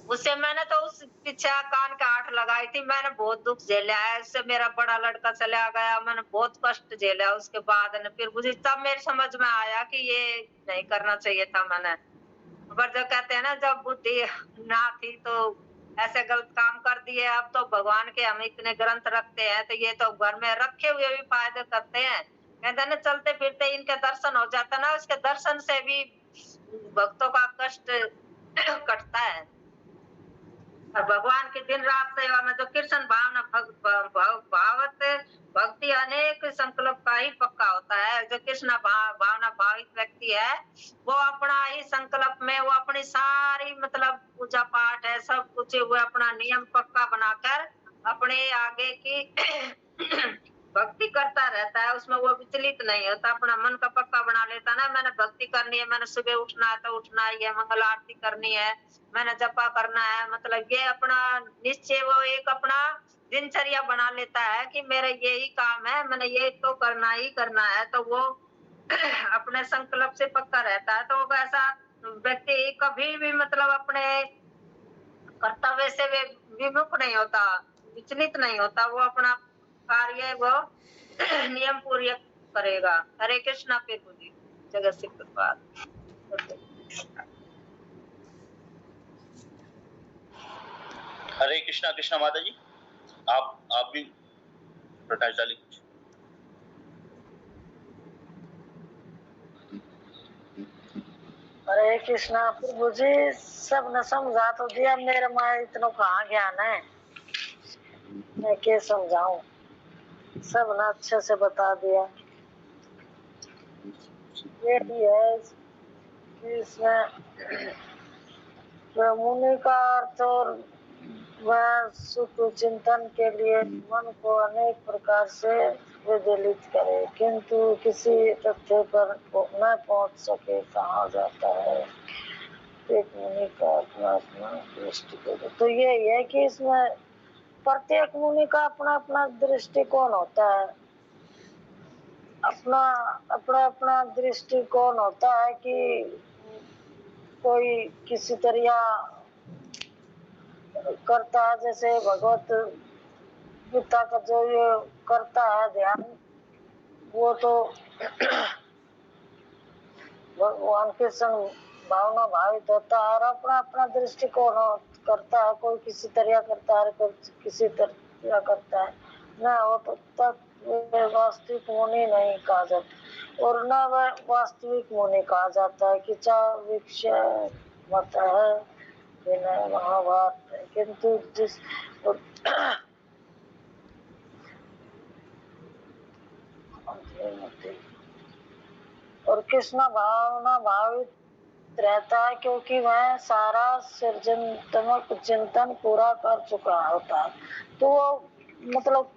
उससे मैंने तो उस पीछे कान का आठ लगाई थी, मैंने बहुत दुख झेला है। उससे मेरा बड़ा लड़का चला गया, मैंने बहुत कष्ट झेला। उसके बाद फिर मुझे तब मेरे समझ में आया कि ये नहीं करना चाहिए था मैंने। पर जो कहते हैं ना, जब बुद्धि ना थी तो ऐसे गलत काम कर दिए। अब तो भगवान के हम इतने ग्रंथ रखते हैं, तो ये तो घर में रखे हुए भी फायदे करते हैं। कहते हैं ना, चलते फिरते इनके दर्शन हो जाता है ना, उसके दर्शन से भी भक्तों का कष्ट कटता है। और भगवान की दिन रात सेवा में जो कृष्ण भावना भावत भक्ति अनेक संकल्प का ही पक्का होता है। जो कृष्ण भावना भावित व्यक्ति है, वो अपना ही संकल्प में, वो अपनी सारी मतलब पूजा पाठ है सब कुछ, वो अपना नियम पक्का बनाकर अपने आगे की भक्ति करता रहता है, उसमें वो विचलित नहीं होता, अपना मन का पक्का बना लेता ना, मैंने भक्ति करनी है, मैंने सुबह उठना है तो उठना ही है, मंगल आरती करनी है, मैंने जपा करना है, मतलब ये अपना निश्चय वो एक अपना दिनचर्या बना लेता है कि मेरा यही काम है, मैंने ये तो करना ही करना है, तो वो अपने संकल्प से पक्का रहता है। तो ऐसा व्यक्ति कभी भी मतलब अपने कर्तव्य से विमुख नहीं होता, विचलित नहीं होता, वो अपना कार्य वो नियम पूर्वक करेगा। हरे कृष्णा प्रभु जी, जगत सिंह प्रपात। हरे कृष्णा कृष्णा माता जी, आप भी प्रकाश डाली कुछ। हरे कृष्णा प्रभु जी, सब ने समझा तो दिया, मेरे में इतना कहाँ ज्ञान है, मैं क्या समझाऊं, सब ने अच्छे से बता दिया। ये भी है कि इसमें मुनि का अर्थ और वह सुख चिंतन के लिए मन को अनेक प्रकार से विचलित करे, किंतु किसी तथ्य पर न पहुंच सके, कहा जाता है एक मुनि का अपना अपना दृष्टिकोण। तो ये है कि इसमें प्रत्येक मुनि का अपना अपना दृष्टिकोण होता है, अपना अपना अपना दृष्टिकोण होता है कि कोई किसी तरह करता है, जैसे भगवत गीता का जो ये करता है ध्यान, वो तो भगवान के संग भावना भावित होता है और अपना अपना दृष्टिकोण करता है, कोई किसी तरह करता है, कोई किसी तरह करता है, न वो तो तक वास्तविक मुनि नहीं कहा जाता और न वह वास्तविक मुनि कहा जाता है कि विषय मत है विनय महाभारत है। किंतु जिस और कृष्ण भावना भावित रहता है, क्योंकि वह सारा सृजनात्मक चिंतन पूरा कर चुका होता है, तो वो मतलब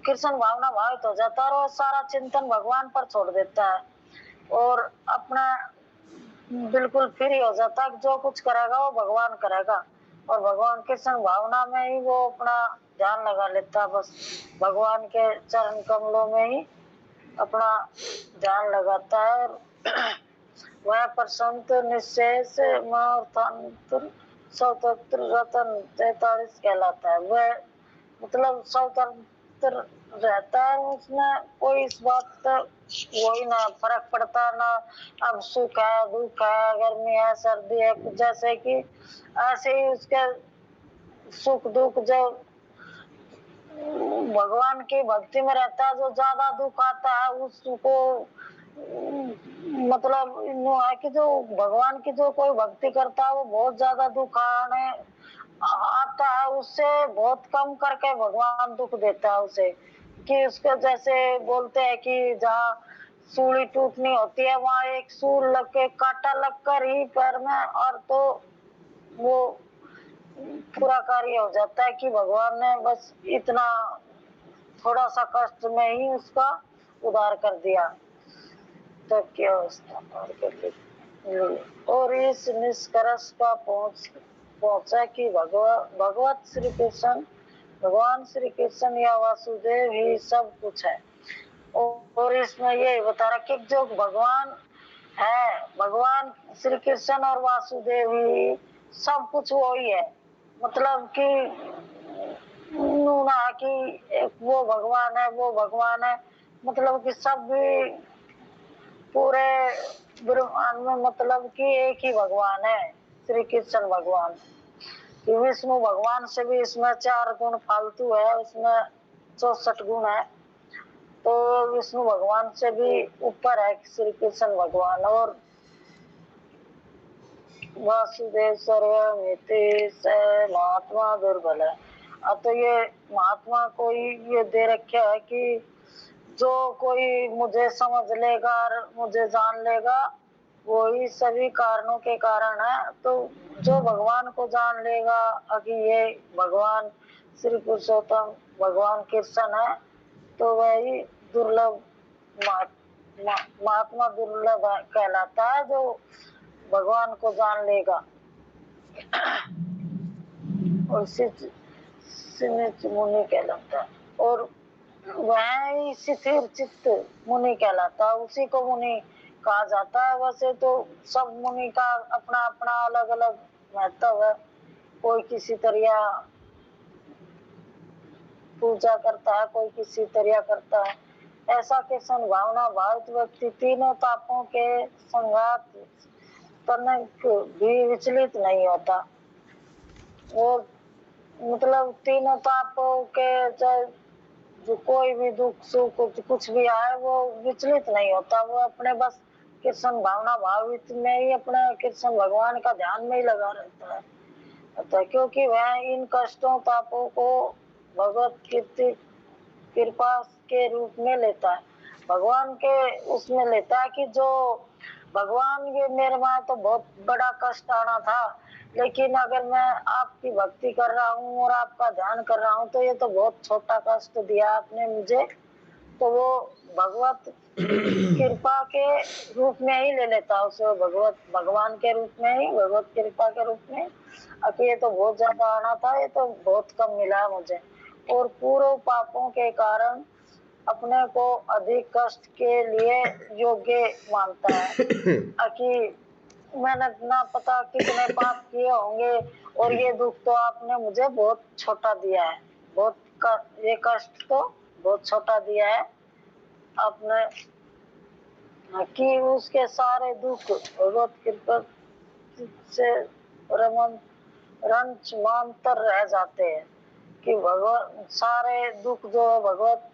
कृष्ण भावना भावित हो जाता है और वो सारा चिंतन भगवान पर छोड़ देता है और अपना बिल्कुल फ्री हो जाता है, जो कुछ करेगा वो भगवान करेगा और भगवान कृष्ण भावना में ही वो अपना ध्यान लगा लेता है, बस भगवान के चरण कमलों में ही अपना ध्यान लगाता है और वह प्रसंत निशेष स्वतंत्र रतन 43 कहलाता है। वह मतलब स्वतंत्र रहता है, उसमें कोई इस बात का वही ना फर्क पड़ता, ना अब सुख है दुख है गर्मी है सर्दी है, जैसे कि ऐसे ही उसके सुख दुख जो भगवान की भक्ति में रहता है, जो ज्यादा दुख आता है उसको मतलब है कि जो भगवान की जो कोई भक्ति करता है वो बहुत ज्यादा दुख आने आता है, उससे बहुत कम करके भगवान दुख देता है उसे, कि उसको जैसे बोलते हैं कि जहाँ सूली टूटनी होती है वहाँ एक सूल लग के कांटा लगकर ही पैर में, और तो वो पूरा कार्य हो जाता है कि भगवान ने बस इतना थोड़ा सा कष्ट में ही उसका उद्धार कर दिया। तो क्या और इस निष्कर्ष का पहुंचा कि भगवत श्री कृष्ण भगवान श्री कृष्ण या वासुदेव ही सब कुछ है। और इसमें ये बता रहा कि जो भगवान है, भगवान श्री कृष्ण और वासुदेव ही सब कुछ वही है, मतलब कि ना कि वो भगवान है वो भगवान है, मतलब कि सब भी पूरे ब्रह्मांड में मतलब कि एक ही भगवान है श्री कृष्ण भगवान। कि विष्णु भगवान से भी इसमें 4 गुण फालतू है, उसमें 64 गुण है, तो विष्णु भगवान से भी ऊपर है श्री कृष्ण भगवान। और वासुदेव सर्वमिति से महात्मा दुर्बल है। अब तो ये महात्मा को ये दे रखा है कि जो कोई मुझे समझ लेगा और मुझे जान लेगा वही सभी कारणों के कारण है। तो जो भगवान को जान लेगा कि ये भगवान श्री पुरुषोत्तम भगवान कृष्ण है, तो वही दुर्लभ महात्मा दुर्लभ कहलाता है जो भगवान को जान लेगा। और सिमित मुनि कहलाता है, और वह ही शिथिर चित्त मुनि कहलाता है, उसी को मुनि कहा जाता है। वैसे तो सब मुनि का अपना अपना अलग अलग महत्व है, कोई किसी तरह पूजा करता है, कोई किसी तरह करता है। ऐसा के संभावना भावित व्यक्ति तीनों तापों के संघात तनक भी विचलित नहीं होता। और मतलब तीनों तापों के जो कोई भी दुख सुख कुछ भी आए वो विचलित नहीं होता, वो अपने बस कृष्ण भावना भावित में ही अपना कृष्ण भगवान का ध्यान में ही लगा रहता है। क्योंकि वह इन कष्टों तापों को भगवत कीर्ति कृपा के रूप में लेता है, भगवान के उसमें लेता है कि जो भगवान ये मेरे में तो बहुत बड़ा कष्ट आना था, लेकिन अगर मैं आपकी भक्ति कर रहा हूँ और आपका ध्यान कर रहा हूँ तो ये तो बहुत छोटा कष्ट दिया आपने मुझे, तो वो भगवत कृपा के रूप में ही ले लेता है उसे, भगवान के रूप में ही, भगवत कृपा के रूप में। अब ये तो बहुत ज्यादा आना था, ये तो बहुत कम मिला मुझे। और पूर्व पापों के कारण अपने को अधिक कष्ट के लिए योग्य मानता है कि मैंने ना पता कितने पाप किए होंगे और ये दुख तो आपने मुझे बहुत छोटा दिया है, ये कष्ट तो बहुत छोटा दिया है आपने, कि उसके सारे दुख भगवत कृपा से रंचमांतर रह जाते हैं, कि भगवान सारे दुख जो भगवत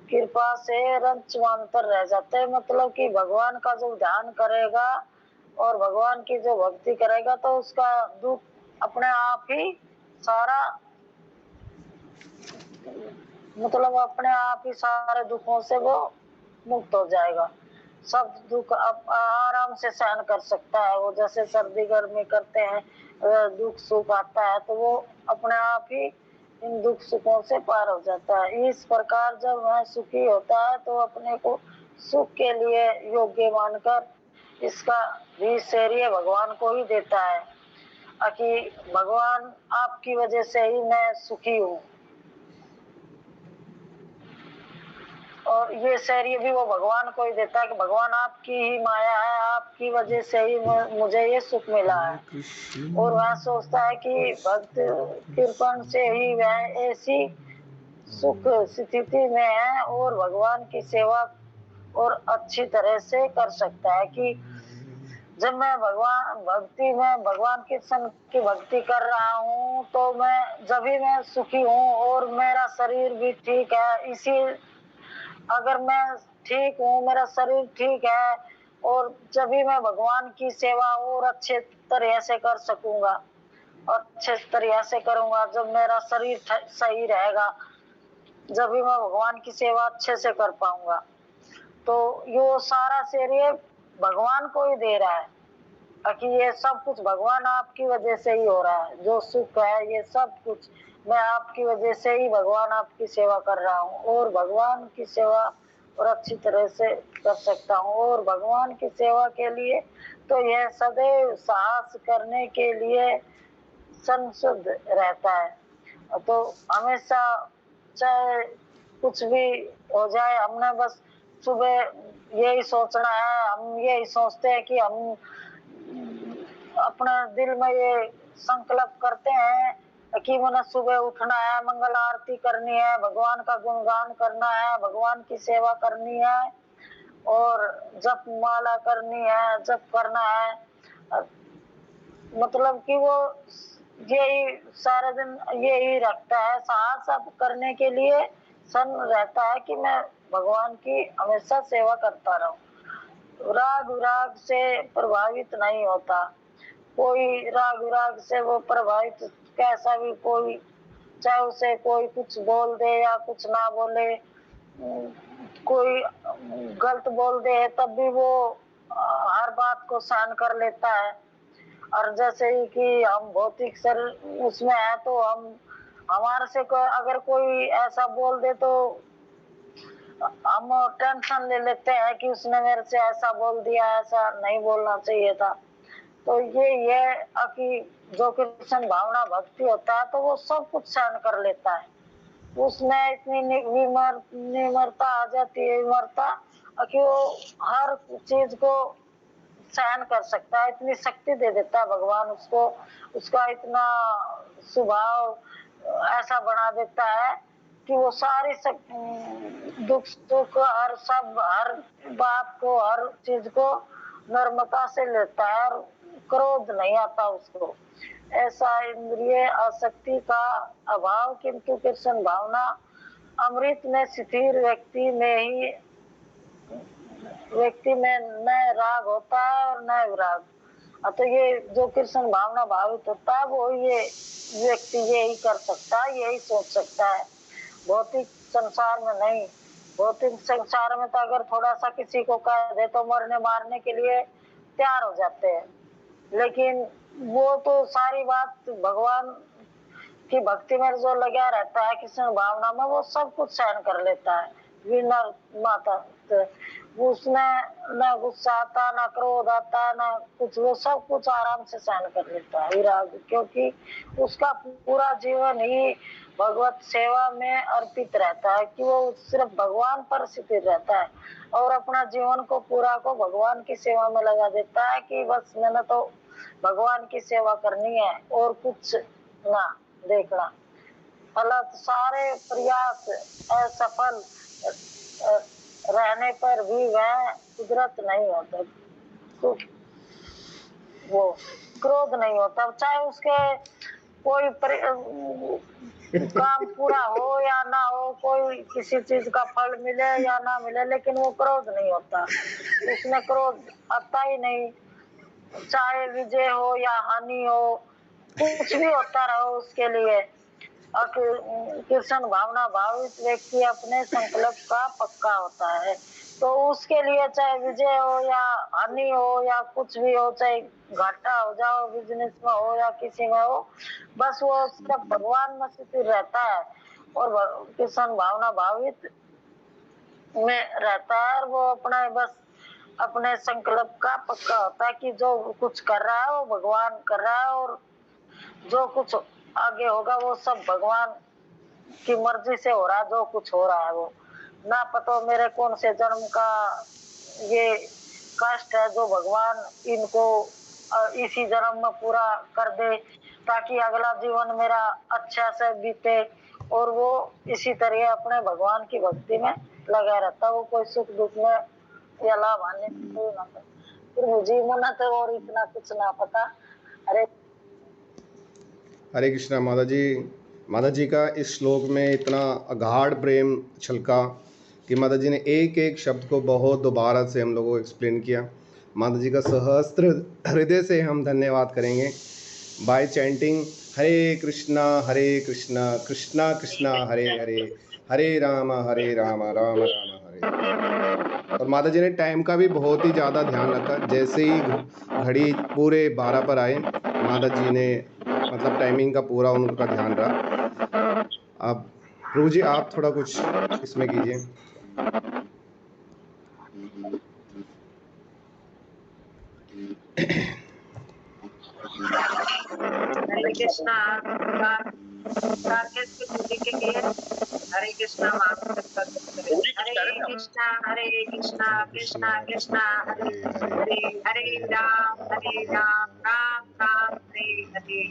कृपा से रंचमांतर रह जाते हैं। मतलब कि भगवान का जो ध्यान करेगा और भगवान की जो भक्ति करेगा तो उसका दुख अपने आप ही सारा, मतलब अपने आप ही सारे दुखों से वो मुक्त हो जाएगा, सब दुख आराम से सहन कर सकता है। वो जैसे सर्दी गर्मी करते हैं, दुख सुख आता है तो वो अपने आप ही इन दुख सुखों से पार हो जाता है। इस प्रकार जब वह सुखी होता है तो अपने को सुख के लिए योग्य मानकर इसका भी श्रेय भगवान को ही देता है, कि भगवान आपकी वजह से ही मैं सुखी हूँ। और ये श्रेय भी वो भगवान को ही देता है कि भगवान आपकी ही माया है, आपकी वजह से ही मुझे ये सुख मिला है। और वह सोचता है कि भक्त कृपण से ही वह ऐसी सुख स्थिति में है और भगवान की सेवा और अच्छी तरह से कर सकता है। कि जब मैं भगवान कृष्ण की भक्ति कर रहा हूँ तो जब भी मैं सुखी हूँ और मेरा शरीर भी ठीक है, इसी अगर मैं ठीक हूँ, मेरा शरीर ठीक है, और जब भी मैं भगवान की सेवा और अच्छे तरह से कर सकूंगा और अच्छे तरह से करूंगा, जब मेरा शरीर सही रहेगा, जब भी मैं भगवान की सेवा अच्छे से कर पाऊंगा। तो ये सारा श्रेय भगवान को ही दे रहा है, कि ये सब कुछ भगवान आपकी वजह से ही हो रहा है, जो सुख है ये सब कुछ मैं आपकी वजह से ही भगवान आपकी सेवा कर रहा हूँ और भगवान की सेवा और अच्छी तरह से कर सकता हूँ। और भगवान की सेवा के लिए तो यह सदैव साहस करने के लिए संशुद्ध रहता है। तो हमेशा चाहे कुछ भी हो जाए, हमने बस सुबह यही सोचना है, हम यही सोचते हैं कि हम अपने दिल में ये संकल्प करते हैं कि मैंने सुबह उठना है, मंगल आरती करनी है, भगवान का गुणगान करना है, भगवान की सेवा करनी है और जप माला करनी है, जप करना है। मतलब कि वो यही सारा दिन यही रखता है, साहस सब करने के लिए सन रहता है कि मैं भगवान की हमेशा सेवा करता रहूं। राग विराग से प्रभावित नहीं होता, कोई राग विराग से वो प्रभावित कैसा भी कोई, चाहे उसे कोई कुछ बोल दे या कुछ ना बोले, कोई गलत बोल दे तब भी वो हर बात को सहन कर लेता है। और जैसे ही कि हम भौतिक शरीर उसमें है तो हम हमारे से अगर कोई ऐसा बोल दे तो हम टेंशन ले लेते हैं कि उसने मेरे से ऐसा बोल दिया, ऐसा नहीं बोलना चाहिए था। तो ये कि जो कृष्ण भावना भक्ति होता है तो वो सब कुछ सहन कर लेता है। उसमें इतनी विमरता आ जाती है, विमरता कि वो हर चीज को सहन कर सकता है। इतनी शक्ति दे देता है भगवान उसको, उसका इतना स्वभाव ऐसा बना देता है कि वो सारी दुख सुख हर बात को, हर चीज को नम्रता से लेता है और क्रोध नहीं आता उसको। ऐसा इंद्रिय आसक्ति का अभाव, किंतु कृष्ण भावना अमृत में स्थिर व्यक्ति में न राग होता है और न विराग। तो ये जो कृष्ण भावना भावित होता है वो ये व्यक्ति यही कर सकता है, यही सोच सकता है। भौतिक संसार में नहीं। भौतिक संसार में तो अगर थोड़ा सा किसी को कह दे तो मरने मारने के लिए तैयार हो जाते हैं, लेकिन वो तो सारी बात भगवान की भक्ति में जो लगा रहता है कृष्ण भावना में, वो सब कुछ सहन कर लेता है। विनर माता उसमें न गुस्सा आता, न क्रोध आता, न कुछ, वो सब कुछ आराम से सहन कर लेता है विराग, क्योंकि उसका पूरा जीवन ही भगवत सेवा में अर्पित रहता है कि वो सिर्फ भगवान पर स्थिर रहता है और अपना जीवन को पूरा को भगवान की सेवा में लगा देता है कि बस मैंने तो भगवान की सेवा करनी है और कुछ ना देखना। फलत सारे प्रयास असफल रहने पर भी वह कुदरत नहीं होता, तो वो क्रोध नहीं होता, चाहे उसके कोई काम पूरा हो या ना हो, कोई किसी चीज का फल मिले या ना मिले, लेकिन वो क्रोध नहीं होता, उसमें क्रोध आता ही नहीं। चाहे विजय हो या हानि हो, कुछ भी होता रहो उसके लिए। कृष्ण भावना भावित व्यक्ति अपने संकल्प का पक्का होता है, तो उसके लिए चाहे विजय हो या हानि हो या कुछ भी हो, चाहे घाटा हो जाओ बिजनेस में हो या किसी में हो, बस वो सिर्फ भगवान में स्थिर रहता है और कृष्ण भावना भावित में रहता है। और वो अपने संकल्प का पक्का होता है कि जो कुछ कर रहा है वो भगवान कर रहा है और जो कुछ आगे होगा वो सब भगवान की मर्जी से हो रहा है। जो कुछ हो रहा है वो ना पता मेरे कौन से जन्म का ये कष्ट है, जो भगवान इनको इसी जन्म में पूरा कर दे ताकि अगला जीवन मेरा अच्छा से बीते, और वो इसी तरह अपने भगवान की भक्ति में लगा रहता। वो कोई सुख दुख में या लाभ आने ना फिर मुझे मना तो और इतना कुछ ना पता। अरे हरे कृष्णा माता जी का इस श्लोक में इतना अगाढ़ प्रेम छलका कि माता जी ने एक एक शब्द को बहुत दोबारा से हम लोगों को एक्सप्लेन किया। माता जी का सहस्त्र हृदय से हम धन्यवाद करेंगे बाय चैंटिंग हरे कृष्णा कृष्णा कृष्णा हरे हरे, हरे राम राम राम हरे। और माता जी ने टाइम का भी बहुत ही ज़्यादा ध्यान रखा। जैसे ही घड़ी पूरे 12 पर आए, माता जी ने मतलब टाइमिंग का पूरा उनका ध्यान रहा। अब प्रभु जी आप थोड़ा कुछ इसमें कीजिए। हरे कृष्णा हरे कृष्णा हरे कृष्णा कृष्णा कृष्णा हरे हरे, हरे राम राम राम हरे हरे।